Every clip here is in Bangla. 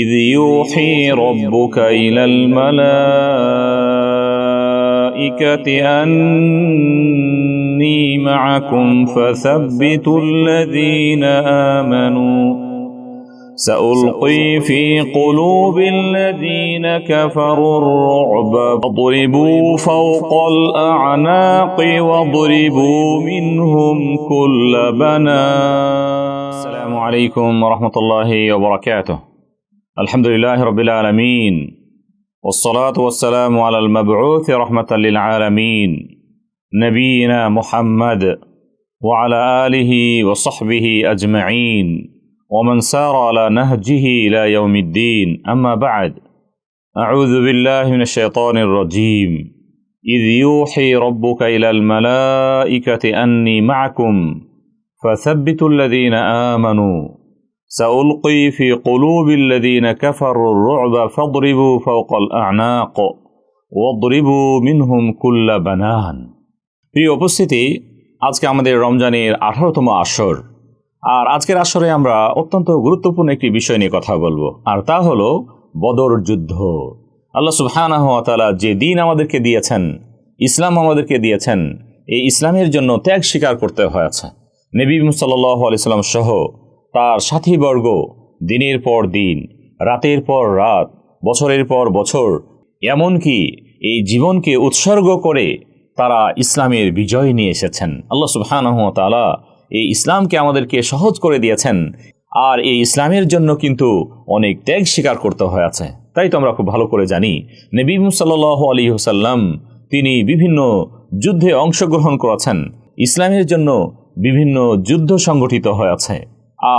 إذ يوحي ربك إلى الملائكة أني معكم فثبتوا الذين آمنوا سألقي في قلوب الذين كفروا الرعب فاضربوا فوق الأعناق واضربوا منهم كل بنان. السلام عليكم ورحمة الله وبركاته. الحمد لله رب العالمين والصلاة والسلام على المبعوث رحمة للعالمين نبينا محمد وعلى آله وصحبه أجمعين ومن سار على نهجه إلى يوم الدين. أما بعد، أعوذ بالله من الشيطان الرجيم. إذ يوحي ربك إلى الملائكة أني معكم فثبتوا الذين آمنوا سألقي في قلوب الذين كفروا الرعب فاضربوا فوق الأعناق واضربوا منهم كل بنان. প্রিয় উপস্থিতি, আজকে আমাদের রমজানের 18তম আসর। আর আজকের আসরে আমরা অত্যন্ত গুরুত্বপূর্ণ একটি বিষয় নিয়ে কথা বলবো, আর তা হলো বদর যুদ্ধ। আল্লাহ সুবহানাহু ওয়া তাআলা যে দিন আমাদেরকে দিয়েছেন, ইসলাম আমাদেরকে দিয়েছেন, এই ইসলামের জন্য ত্যাগ স্বীকার করতে হয়েছে। নবী সাল্লাল্লাহু আলাইহি সাল্লাম সহ তার সাথীবর্গ দিনের পর দিন, রাতের পর রাত, বছরের পর বছর, এমনকি এই জীবনকে উৎসর্গ করে তারা ইসলামের বিজয় নিয়ে এসেছেন। আল্লাহ সুবহানাহু ওয়া তাআলা এই ইসলামকে আমাদেরকে সহজ করে দিয়েছেন, আর এই ইসলামের জন্য কিন্তু অনেক ত্যাগ স্বীকার করতে হয়েছে। তাই তো আমরা খুব ভালো করে জানি, নবী সাল্লাল্লাহু আলাইহি ওয়াসাল্লাম তিনি বিভিন্ন যুদ্ধে অংশগ্রহণ করেছেন। ইসলামের জন্য বিভিন্ন যুদ্ধ সংগঠিত হয়েছে,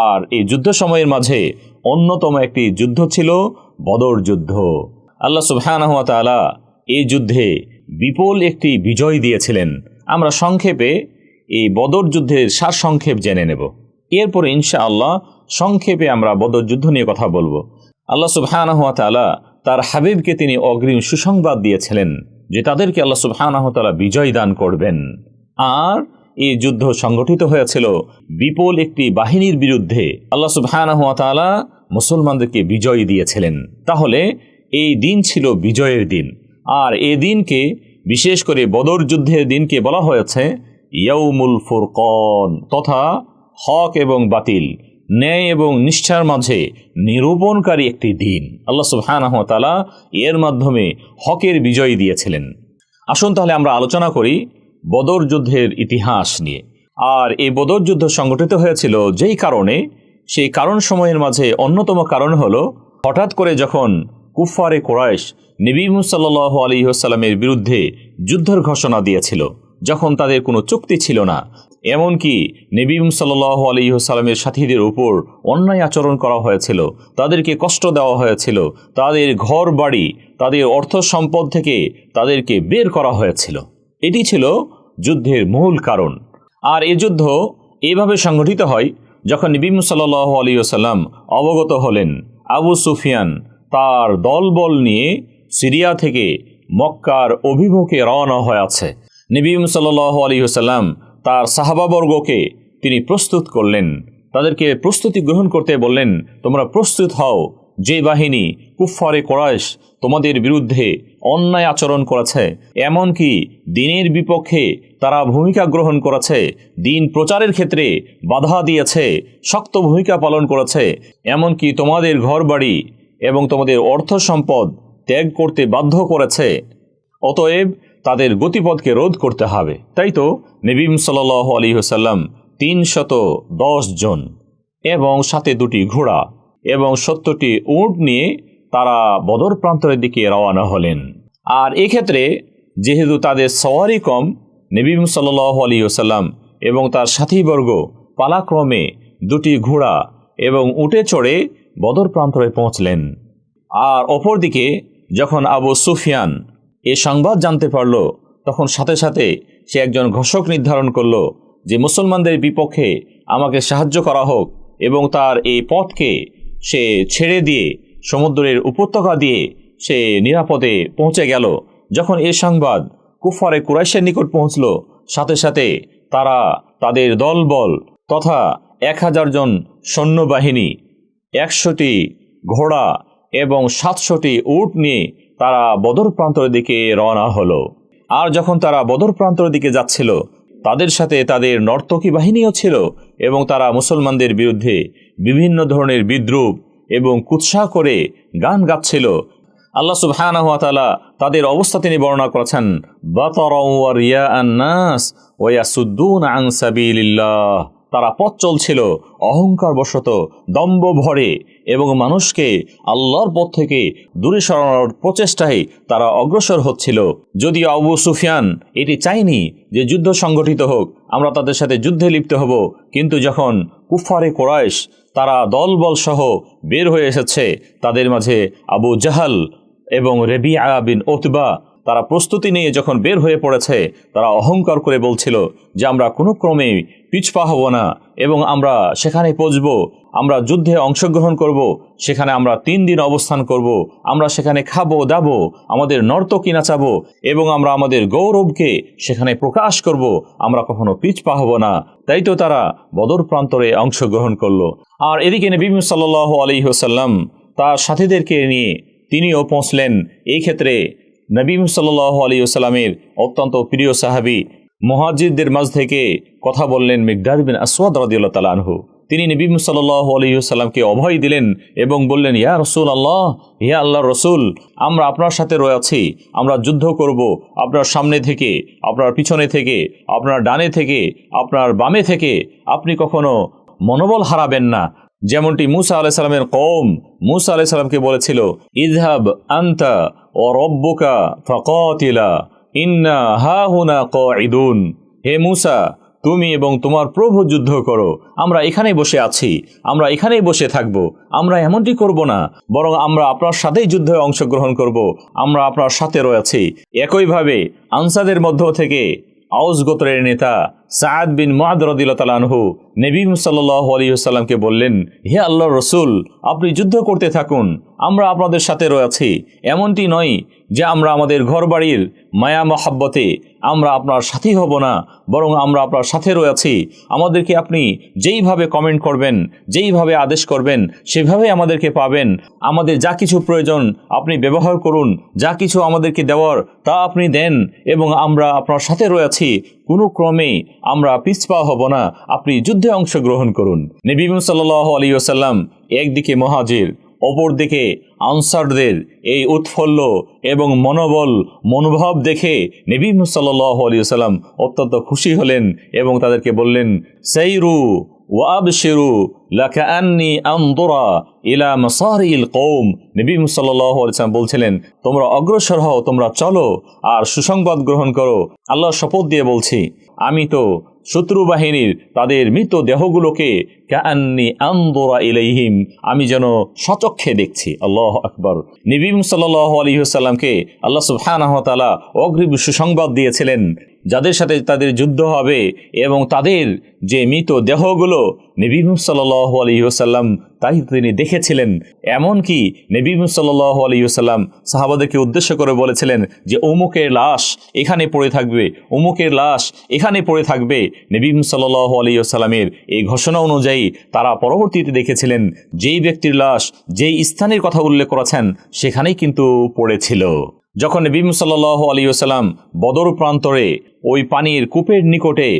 আর এই যুদ্ধ সময়ের মাঝে অন্যতম একটি যুদ্ধ ছিল বদর যুদ্ধ। আল্লাহ সুবহানাহু ওয়া তাআলা এই যুদ্ধে বিপুল একটি বিজয় দিয়েছিলেন। আমরা সংক্ষেপে এই বদর যুদ্ধের সারসংক্ষেপ জেনে নেব, এরপরে ইনশাআল্লাহ সংক্ষেপে আমরা বদর যুদ্ধ নিয়ে কথা বলবো। আল্লাহ সুবহানাহু ওয়া তাআলা তার হাবিবকে তিনি অগ্রিম সুসংবাদ দিয়েছিলেন যে তাদেরকে আল্লাহ সুবহানাহু ওয়া তাআলা বিজয় দান করবেন। আর এই যুদ্ধ সংগঠিত হয়েছিল বিপুল একটি বাহিনীর বিরুদ্ধে। আল্লাহ সুবহানাহু ওয়া তাআলা মুসলমানদেরকে বিজয় দিয়েছিলেন। তাহলে এই দিন ছিল বিজয়ের দিন, আর এই দিনকে, বিশেষ করে বদর যুদ্ধের দিনকে বলা হয়েছে ইয়াউমুল ফুরকান, তথা হক এবং বাতিল, ন্যায় এবং নিষ্ঠার মাঝে নিরূপণকারী একটি দিন। আল্লাহ সুবহানাহু ওয়া তাআলা এর মাধ্যমে হকের বিজয় দিয়েছিলেন। আসুন তাহলে আমরা আলোচনা করি বদর যুদ্ধের ইতিহাস নিয়ে। আর এই বদর যুদ্ধ সংগঠিত হয়েছিল যেই কারণে, সেই কারণ সময়ের মাঝে অন্যতম কারণ হলো, হঠাৎ করে যখন কুফফারে কুরাইশ নবী সাল্লাল্লাহু আলাইহি ওয়াসাল্লামের বিরুদ্ধে যুদ্ধের ঘোষণা দিয়েছিল, যখন তাদের কোনো চুক্তি ছিল না, এমনকি নবী সাল্লাল্লাহু আলাইহি ওয়াসাল্লামের সাথীদের উপর অন্যায় আচরণ করা হয়েছিল, তাদেরকে কষ্ট দেওয়া হয়েছিল, তাদের ঘর বাড়ি, তাদের অর্থ সম্পদ থেকে তাদেরকে বের করা হয়েছিল। এটি ছিল যুদ্ধের মূল কারণ। আর এই যুদ্ধ এইভাবে সংগঠিত হয় যখন নবী সাল্লাল্লাহু আলাইহি ওয়াসাল্লাম অবগত হলেন আবু সুফিয়ান তার দলবল নিয়ে সিরিয়া থেকে মক্কার অভিমুখে রওনা হয়ে আছে। নবী সাল্লাল্লাহু আলাইহি ওয়াসাল্লাম তার সাহাবাবর্গকে তিনি প্রস্তুত করলেন, তাদেরকে প্রস্তুতি গ্রহণ করতে বললেন, তোমরা প্রস্তুত হও, যে বাহিনী কুফফারে কুরাইশ তোমাদের বিরুদ্ধে অন্যায় আচরণ করেছে, এমনকি দিনের বিপক্ষে তারা ভূমিকা গ্রহণ করেছে, দিন প্রচারের ক্ষেত্রে বাধা দিয়েছে, শক্ত ভূমিকা পালন করেছে, এমনকি তোমাদের ঘরবাড়ি এবং তোমাদের অর্থ সম্পদ ত্যাগ করতে বাধ্য করেছে, অতএব তাদের গতিপথকে রোধ করতে হবে। তাই তো নবী সাল্লাল্লাহু আলাইহি ওয়াসাল্লাম 310 জন এবং সাথে 2টি ঘোড়া এবং 70টি উট নিয়ে তারা বদর প্রান্তরের দিকে রওনা হলেন। আর এক্ষেত্রে যেহেতু তাদের সওয়ারি কম, নবী সাল্লাল্লাহু আলাইহি ওয়াসাল্লাম এবং তার সাথীবর্গ পালাক্রমে 2টি ঘোড়া এবং উটে চড়ে বদর প্রান্তরে পৌঁছলেন। আর অপরদিকে যখন আবু সুফিয়ান এ সংবাদ জানতে পারল, তখন সাথে সাথে সে একজন ঘোষক নির্ধারণ করল যে মুসলমানদের বিপক্ষে আমাকে সাহায্য করা হোক, এবং তার এই পথকে সে ছেড়ে দিয়ে সমুদ্রের উপত্যকা দিয়ে সে নিরাপদে পৌঁছে গেল। যখন এই সংবাদ কুফফারে কুরাইশের নিকট পৌঁছল, সাথে সাথে তারা তাদের দলবল তথা 1000 জন সৈন্যবাহিনী, 100টি ঘোড়া এবং 700টি উট নিয়ে তারা বদর প্রান্তরের দিকে রওনা হলো। আর যখন তারা বদর প্রান্তরের দিকে যাচ্ছিল, তাদের সাথে তাদের নর্তকী বাহিনীও ছিল এবং তারা মুসলমানদের বিরুদ্ধে বিভিন্ন ধরনের বিদ্রুপ এবং কুৎসাহ করে গান গাচ্ছিল। আল্লাহ সুবহানাহু ওয়া তাআলা তাদের অবস্থা তিনি বর্ণনা করেছেন, বাতারাউ ওয়া রিয়াআন নাস ওয়া ইয়াসুদ্দুনা আন সাবিলিল্লাহ। তারা পথ চলছিল অহংকার বশত, দম্ভ ভরে এবং মানুষকে আল্লাহর পথ থেকে দূরে সরানোর প্রচেষ্টায় তারা অগ্রসর হচ্ছিল। যদিও আবু সুফিয়ান এটি চায়নি যে যুদ্ধ সংগঠিত হোক, আমরা তাদের সাথে যুদ্ধে লিপ্ত হব, কিন্তু যখন কুফারে কুরাইশ তারা দলবল সহ বের হয়ে এসেছে, তাদের মাঝে আবু জাহাল এবং রেবিআ বিন উতবা তারা প্রস্তুতি নিয়ে যখন বের হয়ে পড়েছে, তারা অহংকার করে বলছিল যে আমরা কোনো ক্রমে পিছপা হব না এবং আমরা সেখানে পৌঁছব, আমরা যুদ্ধে অংশগ্রহণ করব, সেখানে আমরা 3 দিন অবস্থান করব, আমরা সেখানে খাবো দাবো, আমাদের নর্তকী নাচাবো এবং আমরা আমাদের গৌরবকে সেখানে প্রকাশ করব, আমরা কখনো পিছপা হব না। তাই তো তারা বদর প্রান্তরে অংশগ্রহণ করলো। আর এদিকে নবী সাল্লাল্লাহু আলাইহি ওয়াসাল্লাম তার সাথীদেরকে নিয়ে তিনিও পৌঁছলেন। এই ক্ষেত্রে নবী সাল্লাল্লাহু আলাইহি ওয়াসাল্লামের অত্যন্ত প্রিয় সাহাবী মুহাজিরদের মাঝ থেকে কথা বললেন মিকদাদ বিন আসওয়াদ রাদিয়াল্লাহু তাআলা আনহু। তিনি নবী সাল্লাল্লাহু আলাইহি ওয়াসাল্লামকে অভয় দিলেন এবং বললেন, ইয়া রাসূলুল্লাহ, ইয়া আল্লাহর রাসূল, আমরা আপনার সাথে রয়েছি, আমরা যুদ্ধ করব আপনার সামনে থেকে, আপনার পিছনে থেকে, আপনার ডানে থেকে, আপনার বামে থেকে। আপনি কখনো মনোবল হারাবেন না। যেমনটি মুসা আলাইহিস সালামের কওম মুসা আলাইহিস সালামকে বলেছিল, ইযহাব আনতা ওয়া রাব্বুকা ফাকাতিলা ইন্না হাহুনা কাঈদুন। হে মুসা, তুমি এবং তোমার প্রভু যুদ্ধ করো, আমরা এখানেই বসে আছি, আমরা এখানেই বসে থাকব। আমরা এমনটি করব না, বরং আমরা আপনার সাথেই যুদ্ধে অংশগ্রহণ করব, আমরা আপনার সাথে রয়েছি। একইভাবে আনসারদের মধ্য থেকে আউস গোত্রের নেতা সাআদ বিন মুআদ রাদিয়াল্লাহু তাআলা আনহু নবী সাল্লাল্লাহু আলাইহি ওয়াসাল্লামকে বললেন, হে আল্লাহর রাসূল, আপনি যুদ্ধ করতে থাকুন, আমরা আপনাদের সাথে রয়েছি। এমনটি নয় যে আমরা আমাদের ঘরবাড়ির মায়া মহাব্বতে আমরা আপনার সাথী হব না, বরং আমরা আপনার সাথে রয়েছি। আমাদেরকে আপনি যেইভাবে কমেন্ট করবেন, যেইভাবে আদেশ করবেন, সেভাবেই আমাদেরকে পাবেন। আমাদের যা কিছু প্রয়োজন আপনি ব্যবহার করুন, যা কিছু আমাদেরকে দেওয়ার তা আপনি দেন, এবং আমরা আপনার সাথে রয়েছি। কোনো ক্রমে আমরা পিছপা হব না, আপনি যুদ্ধে অংশগ্রহণ করুন। নবী সাল্লাল্লাহু আলাইহি ওয়াসাল্লাম একদিকে মুহাজির, অপরদিকে আনসারদের এই উৎফুল্ল এবং মনোভাব দেখে নবী সাল্লাল্লাহু আলাইহি ওয়াসাল্লাম অত্যন্ত খুশি হলেন এবং তাদেরকে বললেন, সাইরু ওয়া আবশিরু লাকাআন্নী আনদুরা ইলা মাসারিল কওম। নবী সাল্লাল্লাহু আলাইহি ওয়াসাল্লাম বলছিলেন, তোমরা অগ্রসর হও, তোমরা চলো আর সুসংবাদ গ্রহণ করো। আল্লাহর শপথ দিয়ে বলছি, আমি তো শত্রু বাহিনীর তাদের মৃত দেহগুলোকে কাআন্নী আনদুরা ইলাইহিম, আমি যেন সচক্ষে দেখছি। আল্লাহু আকবার। নবী সাল্লাল্লাহু আলাইহি ওয়াসাল্লামকে আল্লাহ সুবহানাহু ওয়া তাআলা অগ্রিম সুসংবাদ দিয়েছিলেন যাদের সাথে তাদের যুদ্ধ হবে এবং তাদের যে মৃত দেহগুলো নবী সাল্লাল্লাহু আলাইহি ওয়াসাল্লাম তাই তিনি দেখেছিলেন। এমনকি নবী সাল্লাল্লাহু আলাইহি ওয়াসাল্লাম সাহাবাদেরকে উদ্দেশ্য করে বলেছিলেন যে অমুকের লাশ এখানে পড়ে থাকবে, অমুকের লাশ এখানে পড়ে থাকবে। নবী সাল্লাল্লাহু আলাইহি ওয়াসাল্লামের এই ঘোষণা অনুযায়ী তারা পরবর্তীতে দেখেছিলেন যেই ব্যক্তির লাশ যেই স্থানের কথা উল্লেখ করেছেন সেখানেই কিন্তু পড়েছিল। যখন নবী সাল্লাল্লাহু আলাইহি ওয়াসাল্লাম বদর প্রান্তরে ওই পানির কূপের নিকটে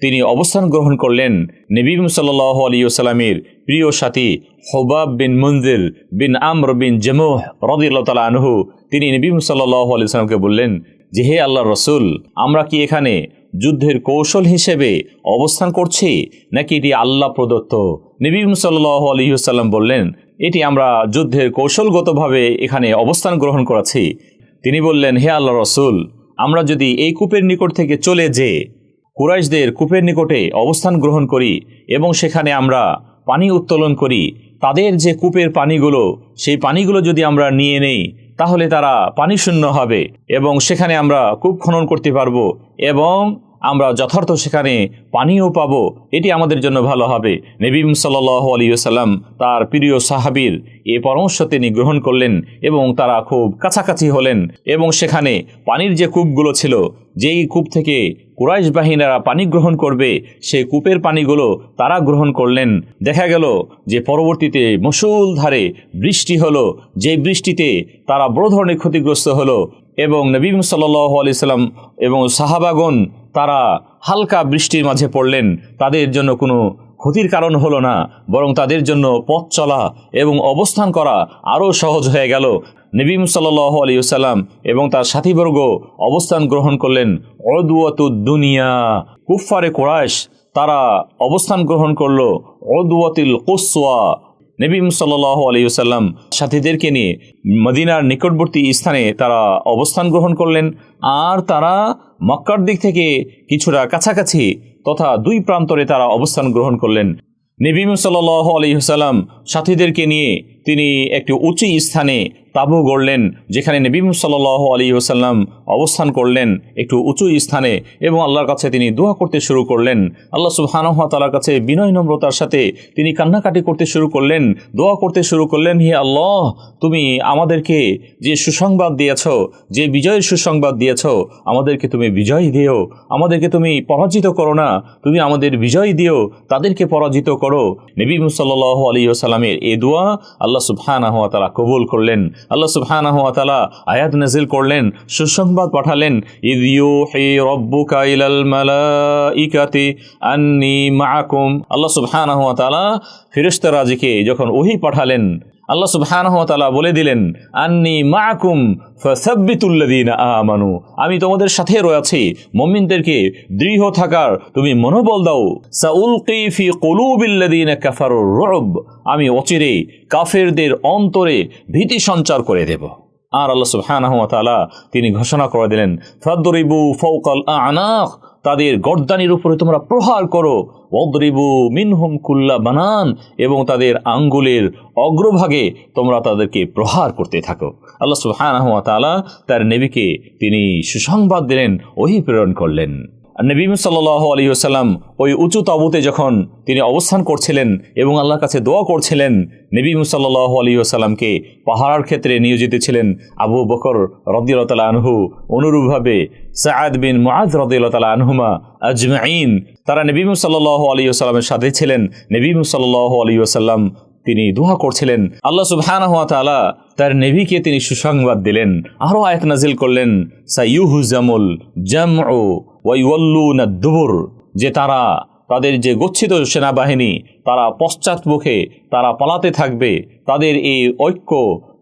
তিনি অবস্থান গ্রহণ করলেন, নবী সাল্লাল্লাহু আলাইহি ওয়াসাল্লামের প্রিয় সাথী হুবাব বিন মুনজির বিন আমর বিন জামুহ রাদিয়াল্লাহু তাআলা আনহু তিনি নবী সাল্লাল্লাহু আলাইহি ওয়াসাল্লামকে বললেন যে, হে আল্লাহর রাসূল, আমরা কি এখানে যুদ্ধের কৌশল হিসেবে অবস্থান করছি নাকি এটি আল্লাহ প্রদত্ত? নবী সাল্লাল্লাহু আলাইহি ওয়াসাল্লাম বললেন, এটি আমরা যুদ্ধের কৌশলগতভাবে এখানে অবস্থান গ্রহণ করেছি। তিনি বললেন, হে আল্লাহর রাসূল, আমরা যদি এই কূপের নিকট থেকে চলে যেয়ে কুরাইশদের কূপের নিকটে অবস্থান গ্রহণ করি এবং সেখানে আমরা পানি উত্তোলন করি, তাদের যে কূপের পানিগুলো সেই পানিগুলো যদি আমরা নিয়ে নেই তাহলে তারা পানি শূন্য হবে এবং সেখানে আমরা কূপ খনন করতে পারবো এবং আমরা যথার্থ সেখানে পানিও পাবো, এটি আমাদের জন্য ভালো হবে। নবী সাল্লাল্লাহু আলাইহি ওয়াসাল্লাম তার প্রিয় সাহাবীর এই পরামর্শ তিনি গ্রহণ করলেন এবং তারা খুব কাছাকাছি হলেন এবং সেখানে পানির যে কূপগুলো ছিল, যেই কূপ থেকে কুরাইশ বাহিনীরা পানি গ্রহণ করবে, সেই কূপের পানিগুলো তারা গ্রহণ করলেন। দেখা গেল যে পরবর্তীতে মুষলধারে বৃষ্টি হলো, যে বৃষ্টিতে তারা বড় ধরনের ক্ষতিগ্রস্ত হলো এবং নবী সাল্লাল্লাহু আলাইহি সাল্লাম এবং সাহাবাগণ তারা হালকা বৃষ্টির মাঝে পড়লেন। তাদের জন্য কোনো ক্ষতির কারণ হলো না, বরং তাদের জন্য পথ চলা এবং অবস্থান করা আরও সহজ হয়ে গেল। নবী সাল্লাল্লাহু আলাইহি ওয়াসাল্লাম এবং তার সাথীবর্গ অবস্থান গ্রহণ করলেন উদওয়াতুদ দুনিয়া। কুফফারে কুরাইশ তারা অবস্থান গ্রহণ করলো উদওয়াতুল কুসওয়া। নবী সাল্লাল্লাহু আলাইহি ওয়াসাল্লাম সাথীদেরকে নিয়ে মদিনার নিকটবর্তী স্থানে তারা অবস্থান গ্রহণ করলেন, আর তারা মক্কার দিক থেকে কিছুটা কাছাকাছি তথা দুই প্রান্তরে তারা অবস্থান গ্রহণ করলেন। নবী সাল্লাল্লাহু আলাইহি ওয়াসাল্লাম সাথীদেরকে নিয়ে তিনি একটি উঁচু স্থানে তাঁবু গড়লেন, যেখানে নবী সাল্লাল্লাহু আলাইহি ওয়াসাল্লাম অবস্থান করলেন একটু উঁচু স্থানে এবং আল্লাহর কাছে তিনি দোয়া করতে শুরু করলেন। আল্লাহ সুবহানাহু ওয়া তাআলার কাছে বিনয় নম্রতার সাথে তিনি কান্নাকাটি করতে শুরু করলেন, দোয়া করতে শুরু করলেন, হে আল্লাহ, তুমি আমাদেরকে যে সুসংবাদ দিয়েছ, যে বিজয়ের সুসংবাদ দিয়েছ, আমাদেরকে তুমি বিজয় দিও, আমাদেরকে তুমি পরাজিত করো না, তুমি আমাদের বিজয় দিও, তাদেরকে পরাজিত করো। নবী সাল্লাল্লাহু আলাইহি ওয়াসাল্লামের এই দোয়া আল্লাহ সুবহানাহু ওয়া তাআলা কবুল করলেন। আল্লাহ সুবহানাহু ওয়া তাআলা আয়াত নাযিল করলেন, সুসংবাদ পাঠালেন, ইয ইউহি রাব্বুকা ইলাল মালাইকাতি আন্নী মাআকুম। আল্লাহ সুবহানাহু ওয়া তাআলা ফেরেশতারাজিকে যখন ওহী পাঠালেন, আল্লাহ সুবহানাহু ওয়া তাআলা বলে দিলেন, আন্নী মাআকুম ফাসাব্বিতুল্লাযীনা আমানু, আমি তোমাদের সাথে রয়েছি, মুমিনদেরকে দৃঢ় থাকার তুমি মনোবল দাও। সাউলকি ফি কুলুবিল্লাযীনা কাফারুর রুব, আমি অচিরে কাফেরদের অন্তরে ভীতি সঞ্চার করে দেব। আর আল্লাহ সুবহানাহু ওয়া তাআলা তিনি ঘোষণা করে দিলেন, ফাদরিবু ফাওকাল আ'নাক, তাদের গর্দানির উপরে তোমরা প্রহার করো, ওয়াদরিবু মিনহুম কুল্লা বানান, এবং তাদের আঙ্গুলের অগ্রভাগে তোমরা তাদেরকে প্রহার করতে থাকো। আল্লাহ সুবহানাহু ওয়া তাআলা তার নবীকে তিনি সুসংবাদ দিলেন, ওহী প্রেরণ করলেন। নবী সাল্লাল্লাহু আলাইহি ওয়াসাল্লাম ওই উঁচু তাঁবুতে যখন তিনি অবস্থান করছিলেন এবং আল্লাহর কাছে দোয়া করছিলেন, নবী সাল্লাল্লাহু আলাইহি ওয়াসাল্লামকে পাহারার ক্ষেত্রে নিয়োজিত ছিলেন আবু বকর রাদিয়াল্লাহু তাআলা আনহু, অনুরূপভাবে সাআদ বিন মুআয রাদিয়াল্লাহু তাআলা আনহুমা আজমাইন, তারা নবী সাল্লাল্লাহু আলাইহি ওয়াসাল্লামের সাথে ছিলেন। নবী সাল্লাল্লাহু আলাইহি ওয়াসাল্লাম তিনি দোয়া করছিলেন, আল্লাহ সুবহানাহু ওয়া তাআলা তার নবীকে তিনি সুসংবাদ দিলেন, আরও আয়াত নাজিল করলেন, সাইয়ুহজামুল জামউ ওয়া ইউওয়াল্লুনা দুবুর, যে তারা তাদের যে গচ্ছিত সেনাবাহিনী তারা পশ্চাৎমুখে তারা পালাতে থাকবে, তাদের এই ঐক্য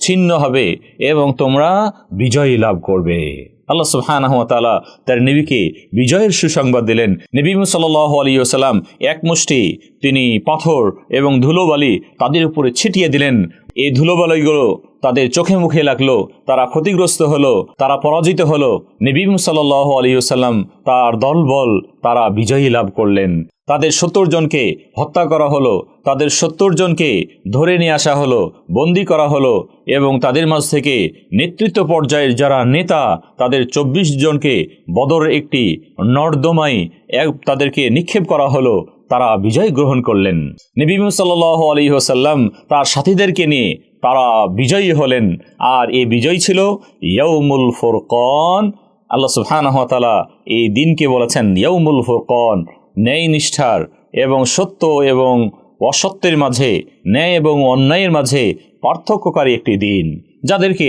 ছিন্ন হবে এবং তোমরা বিজয় লাভ করবে। আল্লাহ সুবহানাহু ওয়া তাআলা তার নবীকে বিজয়ের সুসংবাদ দিলেন। নবী সাল্লাল্লাহু আলাইহি ওয়াসাল্লাম এক মুষ্টি তিনি পাথর এবং ধুলোবালি তাদের উপরে ছিটিয়ে দিলেন। এই ধুলোবালিগুলো তাদের চোখে মুখে লাগলো, তারা ক্ষতিগ্রস্ত হলো, তারা পরাজিত হলো। নবী সাল্লাল্লাহু আলাইহি ওয়াসাল্লাম তার দলবল তারা বিজয়ী লাভ করলেন। তাদের 70 জনকে হত্যা করা হলো, তাদের 70 জনকে ধরে নিয়ে আসা হলো, বন্দী করা হলো এবং তাদের মাঝ থেকে নেতৃত্ব পর্যায়ের যারা নেতা তাদের 24 জনকে বদরের একটি নর্দমায় তাদেরকে নিক্ষেপ করা হলো, তারা বিজয় গ্রহণ করলেন। নবী সাল্লাল্লাহু আলাইহি ওয়াসাল্লাম তার সাথীদেরকে নিয়ে তারা বিজয়ী হলেন, আর এই বিজয় ছিল ইয়াউমুল ফুরকান। আল্লাহ সুবহানাহু ওয়া তাআলা এই দিনকে বলেছেন ইয়াউমুল ফুরকান, ন্যায় নিষ্ঠার এবং সত্য এবং অসত্যের মাঝে, ন্যায় এবং অন্যায়ের মাঝে পার্থক্যকারী একটি দিন। যাদেরকে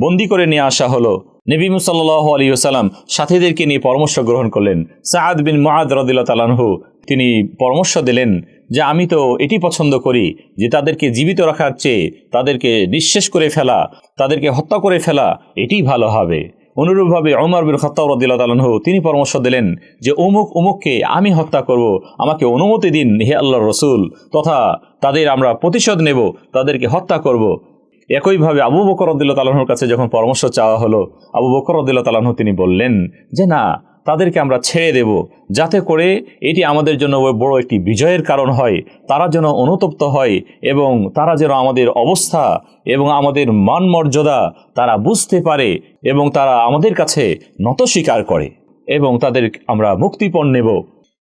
বন্দী করে নিয়ে আসা হলো, নবী সাল্লাল্লাহু আলাইহি ওয়াসাল্লাম সাথীদেরকে নিয়ে পরামর্শ গ্রহণ করলেন। সাআদ বিন মুআয রাদিয়াল্লাহু তাআলা আনহু তিনি পরামর্শ দিলেন যে আমি তো এটি পছন্দ করি যে তাদেরকে জীবিত রাখার চেয়ে তাদেরকে নিঃশেষ করে ফেলা, তাদেরকে হত্যা করে ফেলা এটি ভালো হবে। অনুরূপভাবে ওমর বিন খাত্তাব রাদিয়াল্লাহু তাআলা আনহু তিনি পরামর্শ দিলেন যে অমুককে আমি হত্যা করব, আমাকে অনুমতি দিন হে আল্লাহর রাসূল, তথা তাদের আমরা প্রতিশোধ নেব, তাদেরকে হত্যা করব। একইভাবে আবু বকর রাদিয়াল্লাহু তাআলা আনহুর কাছে যখন পরামর্শ চাওয়া হলো, আবু বকর রাদিয়াল্লাহু তাআলা আনহু তিনি বললেন যে না, তাদেরকে আমরা ছেড়ে দেব, যাতে করে এটি আমাদের জন্য বড় একটি বিজয়ের কারণ হয়, তারা যেন অনুতপ্ত হয় এবং তারা যেন আমাদের অবস্থা এবং আমাদের মান মর্যাদা তারা বুঝতে পারে এবং তারা আমাদের কাছে নত স্বীকার করে। এবং তাদের আমরা মুক্তিপণ নেব,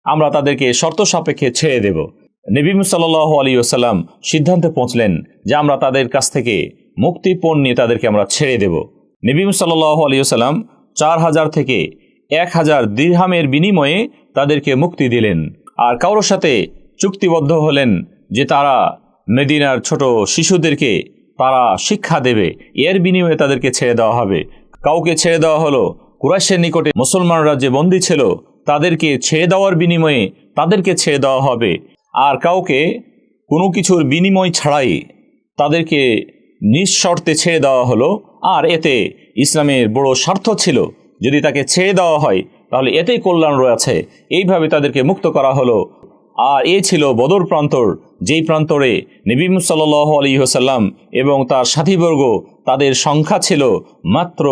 আমরা তাদেরকে শর্ত সাপেক্ষে ছেড়ে দেব। নবী সাল্লাল্লাহু আলাইহি ওয়াসাল্লাম সিদ্ধান্তে পৌঁছলেন যে আমরা তাদের কাছ থেকে মুক্তিপণ নিয়ে তাদেরকে আমরা ছেড়ে দেব। নবী সাল্লাল্লাহু আলাইহি ওয়াসাল্লাম 4000 থেকে 1000 দিরহামের বিনিময়ে তাদেরকে মুক্তি দিলেন। আর কারোর সাথে চুক্তিবদ্ধ হলেন যে তারা মদিনার ছোট শিশুদেরকে তারা শিক্ষা দেবে, এর বিনিময়ে তাদেরকে ছেড়ে দেওয়া হবে। কাউকে ছেড়ে দেওয়া হলো কুরাইশের নিকটে মুসলমানরা যে বন্দী ছিল তাদেরকে ছেড়ে দেওয়ার বিনিময়ে তাদেরকে ছেড়ে দেওয়া হবে। আর কাউকে কোনো কিছুর বিনিময় ছাড়াই তাদেরকে নিঃশর্তে ছেড়ে দেওয়া হলো। আর এতে ইসলামের বড় স্বার্থ ছিল, যদি তাকে ছেড়ে দেওয়া হয় তাহলে এতেই কল্যাণ রয়েছে। এইভাবে তাদেরকে মুক্ত করা হলো। আর এ ছিল বদর প্রান্তর, যেই প্রান্তরে নবী সাল্লাল্লাহু আলাইহি ওয়াসাল্লাম এবং তার সাথীবর্গ তাদের সংখ্যা ছিল মাত্র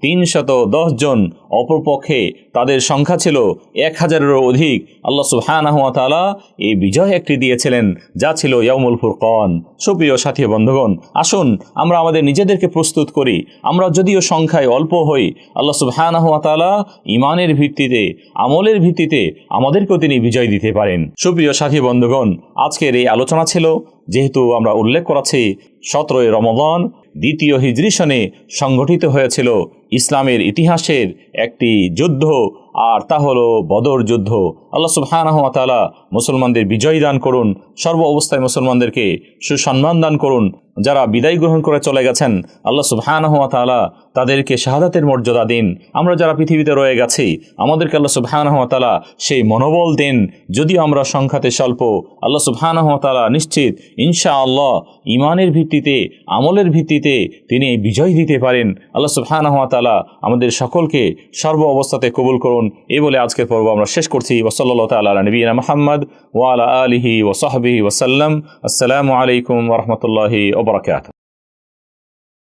310 জন, অপরপক্ষে তাদের সংখ্যা ছিল 1000-এরও অধিক। আল্লাহ সুবহানাহু ওয়া তাআলা এই বিজয় একটি দিয়েছিলেন, যা ছিল ইয়াউমুল ফুরকান। সুপ্রিয় সাথী বন্ধুগণ, আসুন আমরা আমাদের নিজেদেরকে প্রস্তুত করি। আমরা যদিও সংখ্যায় অল্প হই, আল্লাহ সুবহানাহু ওয়া তাআলা ঈমানের ভিত্তিতে, আমলের ভিত্তিতে আমাদেরকেও তিনি বিজয় দিতে পারেন। সুপ্রিয় সাথী বন্ধুগণ, আজকের এই আলোচনা ছিল, যেহেতু আমরা উল্লেখ করেছি 17 রমজান দ্বিতীয় হিজরি সনে সংগঠিত হয়েছিল ইসলামের ইতিহাসের একটি যুদ্ধ, আর তা হলো বদর যুদ্ধ। আল্লাহ সুবহানাহু ওয়া তাআলা মুসলমানদের বিজয় দান করুন, সর্ব অবস্থায় মুসলমানদেরকে সুসম্মান দান করুন। যারা বিদায় গ্রহণ করে চলে গেছেন, আল্লাহ সুবহানাহু ওয়া তাআলা তাদেরকে শাহাদাতের মর্যাদা দিন। আমরা যারা পৃথিবীতে রয়ে গেছি, আমাদেরকে আল্লাহ সুবহানাহু ওয়া তাআলা সেই মনোবল দেন, যদিও আমরা সংখ্যাতে স্বল্প, আল্লাহ সুবহানাহু ওয়া তাআলা নিশ্চিত ইনশাআল্লাহ ঈমানের ভিত্তিতে, আমলের ভিত্তিতে তিনি বিজয় দিতে পারেন। আল্লাহ সুবহানাহু ওয়া তাআলা আমাদের সকলকে সর্ব অবস্থাতে কবুল করুন। এই বলে আজকের পর্ব আমরা শেষ করছি। ওয়া সাল্লাল্লাহু তাআলা আলা নবিয়িনা মুহাম্মদ ওয়া আলা আলিহি ওয়া সাহবিহি ওয়া সাল্লাম। আসসালামু আলাইকুম ওয়া রাহমাতুল্লাহি ওয়া বারাকাতুহু।